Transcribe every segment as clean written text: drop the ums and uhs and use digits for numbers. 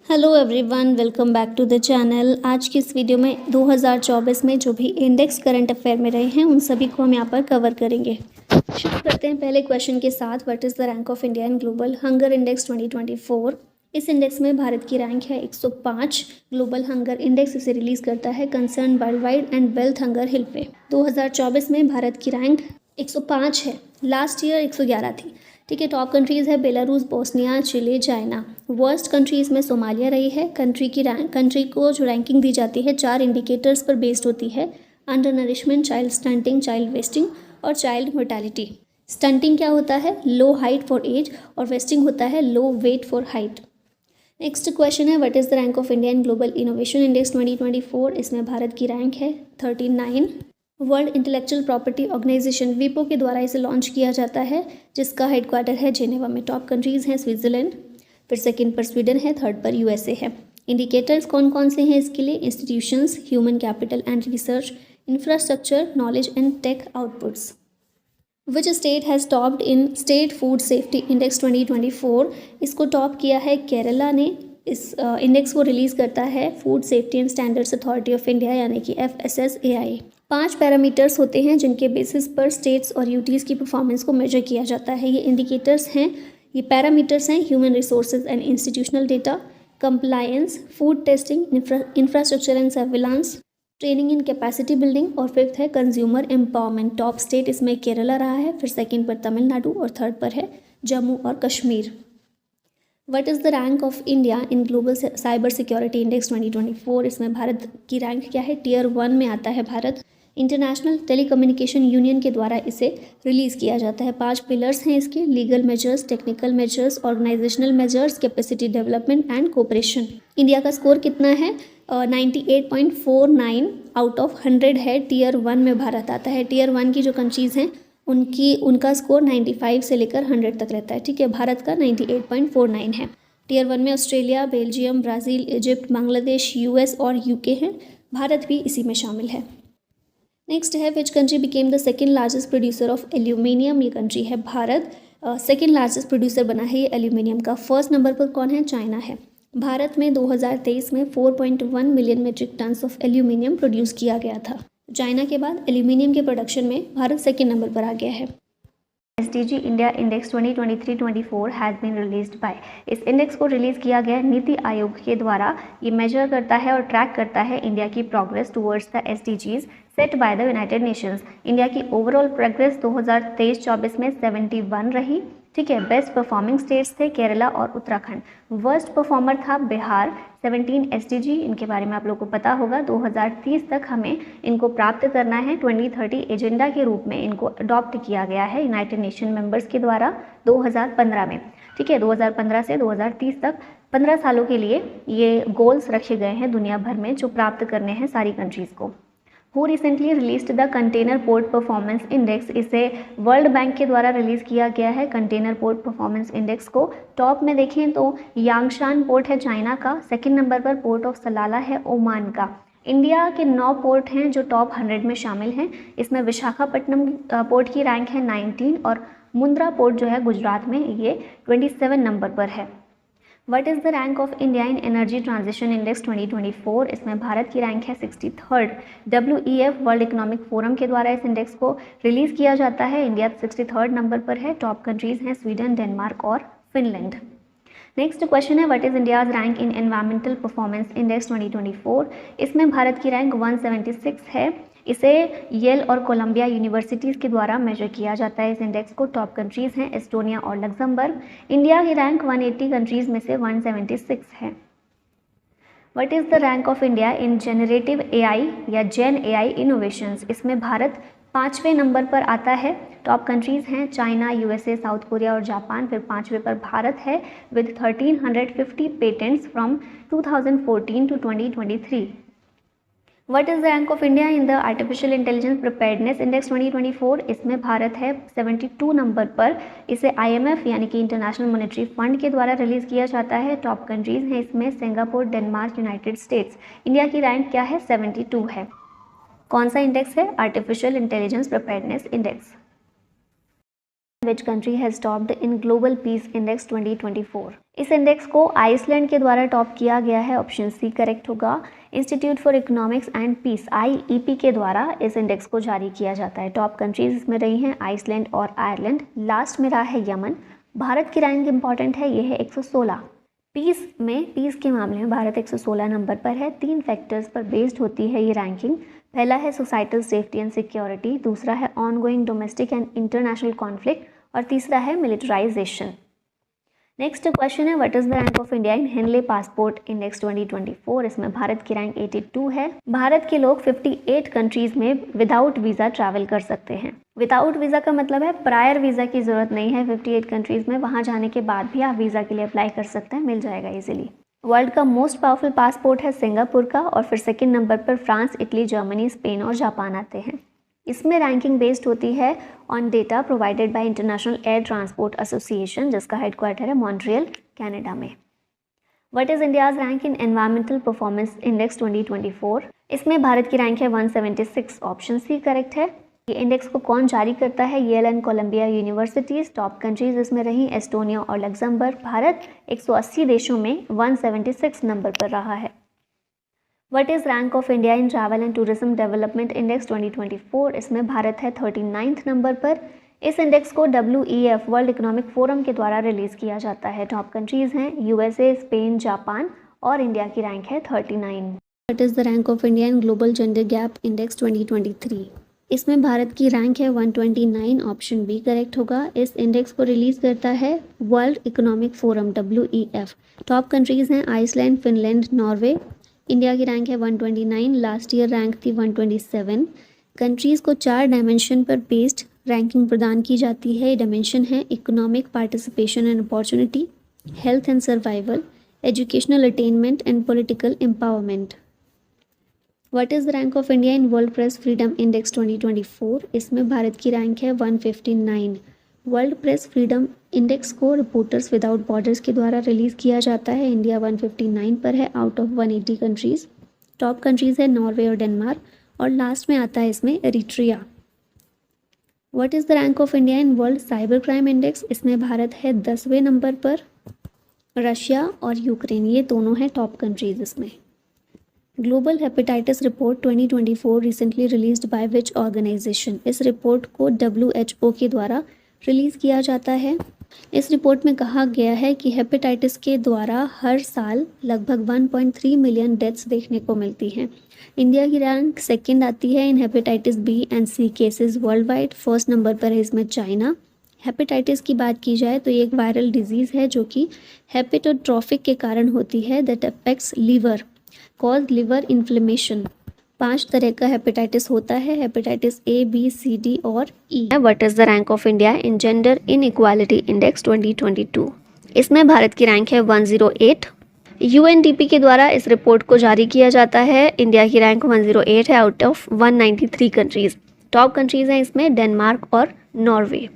Hello everyone, welcome back to the channel. आज की इस वीडियो में 2024 में जो भी इंडेक्स करंट अफेयर में रहे हैं उन सभी को हम यहाँ पर कवर करेंगे। शुरू करते हैं पहले क्वेश्चन के साथ। What is the rank of India in global hunger index 2024। इस इंडेक्स में भारत की रैंक है 105। ग्लोबल हंगर इंडेक्स इसे रिलीज़ करता है Concern Worldwide and Welthungerhilfe पे। 2024 में भारत की रैंक 105 है। लास्ट ईयर 111 थी। ठीक है। टॉप कंट्रीज़ है Belarus, Bosnia, Chile, China. Worst countries में सोमालिया रही है। कंट्री को जो रैंकिंग दी जाती है 4 इंडिकेटर्स पर बेस्ड होती है। Undernourishment, child stunting, child wasting और चाइल्ड मोर्टेलिटी। स्टंटिंग क्या होता है? लो हाइट फॉर एज, और वेस्टिंग होता है low weight for height. Next question है, what is the rank of India in global innovation index 2024। इसमें भारत की रैंक है 39। वर्ल्ड इंटेलेक्चुअल प्रॉपर्टी ऑर्गेनाइजेशन वीपो के द्वारा इसे लॉन्च किया जाता है, जिसका हेडक्वार्टर है जेनेवा में। टॉप कंट्रीज़ हैं स्विट्ज़रलैंड, फिर सेकंड पर स्वीडन है, थर्ड पर यूएसए है। इंडिकेटर्स कौन कौन से हैं इसके लिए? Institutions, human capital and research, infrastructure, knowledge and tech outputs. Which state has topped in state food safety index 2024। इसको टॉप किया है केरला ने। इस इंडेक्स को रिलीज़ करता है food safety and standards authority of India यानी कि FSSAI। 5 पैरामीटर्स होते हैं जिनके बेसिस पर स्टेट्स और यूटीज़ की परफॉर्मेंस को मेजर किया जाता है। ये इंडिकेटर्स हैं, ये पैरामीटर्स हैं: human resources and institutional data, compliance, food testing, infrastructure and surveillance, training in capacity building, और फिफ्थ है कंज्यूमर एम्पावरमेंट। टॉप स्टेट इसमें केरला रहा है, फिर सेकंड पर तमिलनाडु और थर्ड पर है जम्मू और Kashmir. What is the rank of India in global cyber security index 2024। इसमें भारत की रैंक क्या है? टियर 1 में आता है भारत। इंटरनेशनल टेलीकम्युनिकेशन यूनियन के द्वारा इसे रिलीज़ किया जाता है। 5 पिलर्स हैं इसके: legal measures, technical measures, organisational measures, capacity development and cooperation. India का स्कोर कितना है? 98.49 आउट ऑफ 100 है। टियर 1 में भारत आता है। टियर 1 की जो कंट्रीज़ हैं उनका स्कोर 95 से लेकर 100 तक रहता है। ठीक है। भारत का 98.49 है। टियर 1 में Australia, Belgium, Brazil, Egypt, Bangladesh, US और UK हैं। भारत भी इसी में शामिल है। नेक्स्ट है, which country became the second largest producer of aluminium. ये कंट्री है भारत। सेकेंड लार्जेस्ट प्रोड्यूसर बना है ये एल्यूमिनियम का। फर्स्ट नंबर पर कौन है? चाइना है। भारत में 2023 में 4.1 million metric tons of aluminium produce किया गया था। चाइना के बाद एल्यूमिनियम के प्रोडक्शन में भारत सेकेंड नंबर पर आ गया है। SDG India index 2023-24 has been released by. इस इंडेक्स को रिलीज़ किया गया नीति आयोग के द्वारा। ये मेजर करता है और ट्रैक करता है इंडिया की progress towards the SDGs set by the United Nations. India की ओवरऑल प्रोग्रेस 2023-24 में 71 रही। ठीक है। बेस्ट परफॉर्मिंग स्टेट्स थे केरला और उत्तराखंड। वर्स्ट परफॉर्मर था बिहार। 17 SDG इनके बारे में आप लोगों को पता होगा। 2030 तक हमें इनको प्राप्त करना है। 2030 एजेंडा के रूप में इनको अडॉप्ट किया गया है यूनाइटेड नेशन मेंबर्स के द्वारा 2015 में। ठीक है। 2015 से 2030 तक 15 सालों के लिए ये गोल्स रखे गए हैं दुनिया भर में जो प्राप्त करने हैं सारी कंट्रीज़ को। Who recently released the container port performance index. इसे वर्ल्ड बैंक के द्वारा रिलीज़ किया गया है कंटेनर पोर्ट परफॉर्मेंस इंडेक्स को। टॉप में देखें तो यांगशान पोर्ट है चाइना का। सेकंड नंबर पर पोर्ट ऑफ सलाला है ओमान का। इंडिया के 9 पोर्ट हैं जो टॉप 100 में शामिल हैं। इसमें विशाखापट्टनम पोर्ट की रैंक है 19 और मुंद्रा पोर्ट जो है गुजरात में ये 27 नंबर पर है। What is the rank of India in energy transition index 2024। इसमें भारत की रैंक है 63rd। WEF world economic forum के द्वारा इस इंडेक्स को रिलीज़ किया जाता है। इंडिया 63rd नंबर पर है। टॉप कंट्रीज़ हैं स्वीडन, डेनमार्क और फिनलैंड। नेक्स्ट क्वेश्चन है, what is India's rank in environmental performance index 2024। इसमें भारत की रैंक 176 है। इसे येल और कोलंबिया यूनिवर्सिटीज़ के द्वारा मेजर किया जाता है। इस इंडेक्स को। टॉप कंट्रीज़ हैं एस्टोनिया और लग्जमबर्ग। इंडिया की रैंक 180 कंट्रीज़ में से 176 है। What is the rank of India in generative AI या जेन AI इनोवेशंस। इसमें भारत 5वें नंबर पर आता है। टॉप कंट्रीज़ हैं चाइना, USA, साउथ कोरिया और जापान। फिर 5वें पर भारत है with 1350 patents from 2014 to 2023। What is the rank of India in the artificial intelligence preparedness index 2024। इसमें भारत है 72 नंबर पर। इसे IMF यानी कि इंटरनेशनल मॉनेटरी फंड के द्वारा रिलीज़ किया जाता है। टॉप कंट्रीज़ हैं इसमें Singapore, Denmark, United states. India की रैंक क्या है? 72 है। कौन सा इंडेक्स है? Artificial intelligence preparedness index. Which country has topped in global peace index 2024? इस इंडेक्स को आइसलैंड के द्वारा टॉप किया गया है, ऑप्शन सी करेक्ट होगा। Institute for economics and peace IEP के द्वारा इस इंडेक्स को जारी किया जाता है। टॉप कंट्रीज इसमें रही हैं आइसलैंड और आयरलैंड, लास्ट में रहा है यमन। भारत की रैंक इंपॉर्टेंट है, ये है 116। पीस के मामले में भारत 116 नंबर पर है। 3 फैक्टर्स पर बेस्ड होती है ये रैंकिंग। पहला है सोसाइटल सेफ्टी एंड सिक्योरिटी, दूसरा है ongoing domestic and international conflict और तीसरा है मिलिटराइजेशन। नेक्स्ट क्वेश्चन है what is the rank of India in Henley passport index 2024? इसमें भारत की रैंक 82 है। भारत के लोग 58 कंट्रीज में विदाउट वीज़ा ट्रैवल कर सकते हैं। विदाउट वीज़ा का मतलब है प्रायर वीज़ा की ज़रूरत नहीं है। 58 कंट्रीज़ में वहाँ जाने के बाद भी आप वीज़ा के लिए अप्लाई कर सकते हैं, मिल जाएगा इजीली। वर्ल्ड का मोस्ट पावरफुल पासपोर्ट है सिंगापुर का और फिर सेकंड नंबर पर फ्रांस, इटली, जर्मनी, स्पेन और जापान आते हैं। इसमें रैंकिंग बेस्ड होती है on data provided by international air transport association, जिसका हेडक्वार्टर है मॉन्ट्रियल, कनाडा में। What is India's rank in environmental performance index 2024? इसमें भारत की रैंक है 176, ऑप्शन सी करेक्ट है। ये इंडेक्स को कौन जारी करता है? Yale and Columbia universities. Top countries इसमें रही एस्टोनिया और लग्जमबर्ग। भारत 180 देशों में 176 नंबर पर रहा है। What is rank of India in travel and tourism development index 2024? इसमें भारत है 39th नंबर पर। इस इंडेक्स को WEF वर्ल्ड इकोनॉमिक फोरम के द्वारा रिलीज़ किया जाता है। टॉप कंट्रीज़ हैं USA, स्पेन, जापान और इंडिया की रैंक है 39। What is the rank of India in global gender gap index 2023? इसमें भारत की रैंक है 129, ऑप्शन बी करेक्ट होगा। इस इंडेक्स को रिलीज़ करता है world economic forum WEF। Top countries हैं आइसलैंड, फिनलैंड, नॉर्वे। इंडिया की रैंक है 129, लास्ट ईयर रैंक थी 127। कंट्रीज़ को 4 डायमेंशन पर बेस्ड रैंकिंग प्रदान की जाती है। ये डायमेंशन है economic participation and opportunity, health and survival, educational attainment and political empowerment. What is the rank of India in world press freedom index 2024? इसमें भारत की रैंक है 159। वर्ल्ड प्रेस फ्रीडम इंडेक्स को रिपोर्टर्स विदाउट बॉर्डर्स के द्वारा release किया जाता है। India 159 पर है out of 180 countries. Top countries है नॉर्वे और डेनमार्क और लास्ट में आता है इसमें Eritrea. What is the rank of India in world cyber crime index? इसमें भारत है 10वें नंबर पर। रशिया और यूक्रेन ये दोनों हैं टॉप कंट्रीज़ इसमें। Global hepatitis report 2024 recently released by which organisation? इस रिपोर्ट को WHO के द्वारा रिलीज़ किया जाता है। इस रिपोर्ट में कहा गया है कि हेपेटाइटिस के द्वारा हर साल लगभग 1.3 मिलियन डेथ्स देखने को मिलती हैं। इंडिया की रैंक सेकंड आती है in hepatitis B and C cases worldwide. First number पर है इसमें चाइना। हेपेटाइटिस की बात की जाए तो ये एक वायरल डिजीज़ है जो कि हेपेटोट्रोफिक के कारण होती है that affects liver, cause liver inflammation. 5 तरह का हेपेटाइटिस होता है, hepatitis A, B, C, D और E। What is the rank of India in gender inequality index 2022? इसमें भारत की रैंक है 108। UNDP के द्वारा इस रिपोर्ट को जारी किया जाता है। इंडिया की रैंक 108 है out of 193 countries. Top countries हैं इसमें डेनमार्क और Norway.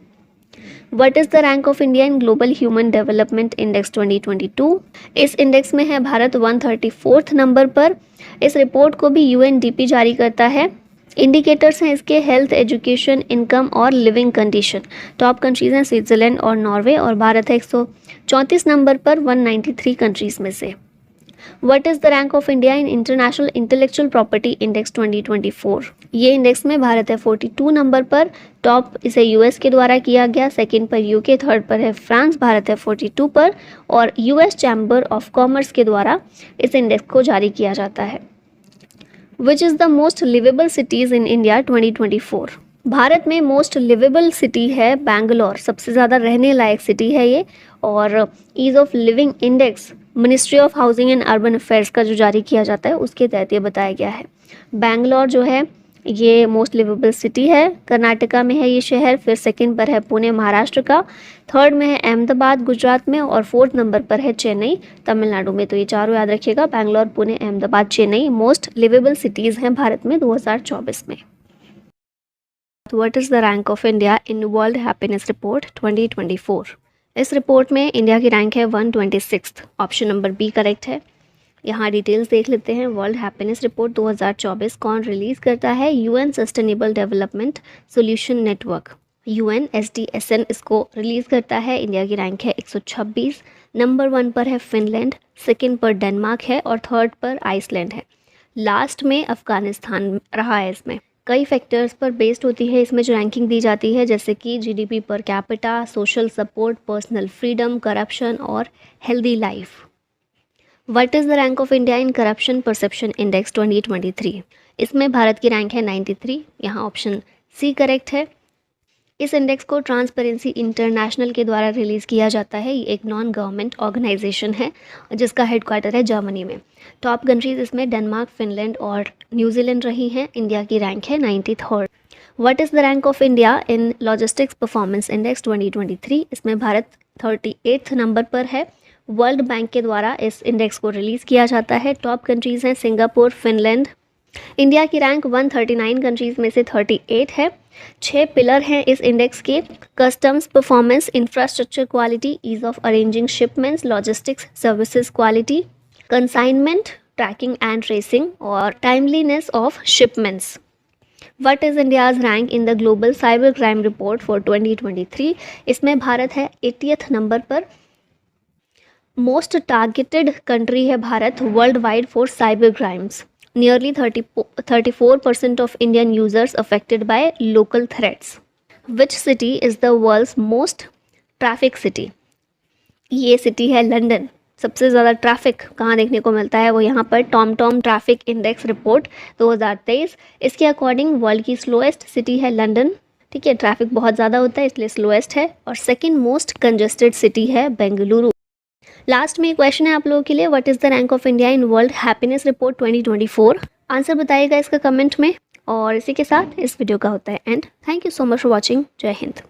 What is the rank of India in global human development index 2022? इस इंडेक्स में है भारत 134th नंबर पर। इस रिपोर्ट को भी UNDP जारी करता है। इंडिकेटर्स हैं इसके हेल्थ, एजुकेशन, इनकम और लिविंग कंडीशन। टॉप कंट्रीज़ हैं स्विट्ज़रलैंड और नॉर्वे और भारत है 134 नंबर पर 193 कंट्रीज़ में से। What is the rank of India in international intellectual property index 2024? ये इंडेक्स में भारत है 42 नंबर पर। टॉप इसे US के द्वारा किया गया, सेकंड पर UK, थर्ड पर है फ्रांस, भारत है 42 पर और US चैम्बर ऑफ कॉमर्स के द्वारा इस इंडेक्स को जारी किया जाता है। Which is the most liveable cities in India 2024? Bharat में मोस्ट लिवेबल सिटी है बैंगलोर, सबसे ज़्यादा रहने लायक सिटी है ये। और ease of living index ministry of housing and urban affairs का जो जारी किया जाता है उसके तहत ये बताया गया है। बैंगलोर जो है ये मोस्ट लिवेबल सिटी है, कर्नाटका में है ये शहर। फिर सेकंड पर है पुणे महाराष्ट्र का, थर्ड में है अहमदाबाद गुजरात में और फोर्थ नंबर पर है चेन्नई तमिलनाडु में। तो ये चारों याद रखिएगा, Bangalore, Pune, Ahmedabad, Chennai most liveable cities हैं भारत में 2024 में। What is the rank of India in world happiness report 2024? इस रिपोर्ट में इंडिया की रैंक है 126, ऑप्शन नंबर बी करेक्ट है। यहाँ डिटेल्स देख लेते हैं। वर्ल्ड हैप्पीनेस रिपोर्ट 2024 कौन रिलीज़ करता है? UN sustainable development solution network. UNSDSN इसको रिलीज़ करता है। इंडिया की रैंक है 126, नंबर 1 पर है फिनलैंड, सेकंड पर डेनमार्क है और थर्ड पर आइसलैंड है। लास्ट में अफ़गानिस्तान रहा है। इसमें कई फैक्टर्स पर बेस्ड होती है इसमें जो रैंकिंग दी जाती है, जैसे कि GDP per capita, social support, personal freedom, corruption और healthy life. What is the rank of India in corruption perception index 2023? इसमें भारत की रैंक है 93, यहाँ ऑप्शन सी करेक्ट है। इस इंडेक्स को ट्रांसपेरेंसी इंटरनेशनल के द्वारा रिलीज़ किया जाता है। ये एक नॉन गवर्नमेंट ऑर्गेनाइजेशन है जिसका हेडक्वार्टर है जर्मनी में। टॉप कंट्रीज इसमें डेनमार्क, फिनलैंड और न्यूजीलैंड रही हैं। इंडिया की रैंक है 93rd। What is the rank of India in logistics performance index 2023? इसमें भारत 38th नंबर पर है। वर्ल्ड बैंक के द्वारा इस इंडेक्स को रिलीज़ किया जाता है। टॉप कंट्रीज़ हैं सिंगापुर, फिनलैंड। इंडिया की रैंक 139 कंट्रीज़ में से 38 है। 6 पिलर हैं इस इंडेक्स के: customs performance, infrastructure quality, ease of arranging shipments, logistics services quality, consignment, tracking and tracing और timeliness of shipments. What is India's rank in the global cyber crime report for 2023? इसमें भारत है 80th number पर। Most targeted country है Bharat world wide for cyber crimes. Nearly 34% of Indian users affected by local threats. Which city is the world's most traffic city? ये city है London. सबसे ज़्यादा traffic कहाँ देखने को मिलता है वो यहाँ पर टॉम ट्रैफिक इंडेक्स रिपोर्ट 2023 इसके अकॉर्डिंग वर्ल्ड की स्लोएस्ट सिटी है लंदन। ठीक है, ट्रैफिक बहुत ज़्यादा होता है इसलिए स्लोएस्ट है। और सेकंड मोस्ट कंजेस्टेड सिटी है बेंगलुरु। लास्ट में क्वेश्चन है आप लोगों के लिए, what is the rank of India in world happiness report 2024? Answer बताइएगा इसका कमेंट में। और इसी के साथ इस वीडियो का होता है and. Thank you so much for watching. जय हिंद।